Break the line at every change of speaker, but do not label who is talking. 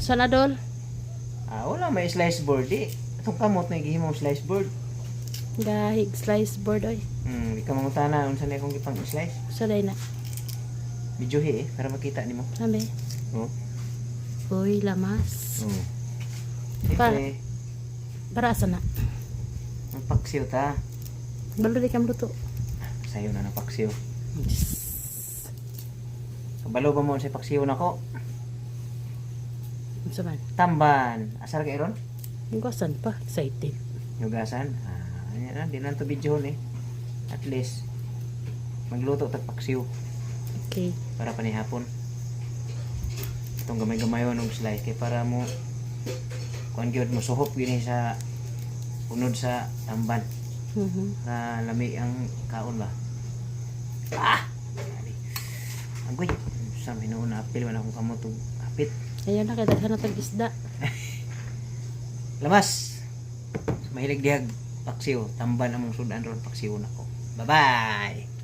Unsa na dol?
Wala may slice board di. Itong kamot na gihimong slice board.
Gahig slice board oy.
Di ka mangutana unsa na akong gipang slice.
Sa day na.
Medyo para makita nimo.
Sabi.
Oh.
Uy, lamas.
Oh.
Para-
Siyempre,
Para asa na?
ang paksiw ta.
Balo di kam luto.
Sayo na ng paksiw. Kabalo ba mo sa paksiw nako?
Unsa man?
Tamban. Asar kay ron?
Ingkasan pa, excited.
Nugasan. Ayan na, di na ito video eh. At least, magluto tag paksiw
Okay.
para panihapon. Itong gamay-gamay ng slice kay para mo kuan gyud mo suhop gini sa unod sa tamban. Na lami ang kaon ba. Agoy, sa minuuna apil man akong kamot og apit.
Ayun na, kaya daghan na tag isda.
Lamas. Mahilig dihag paksiw, tamban among sudan ron paksiw nako. Bye-bye.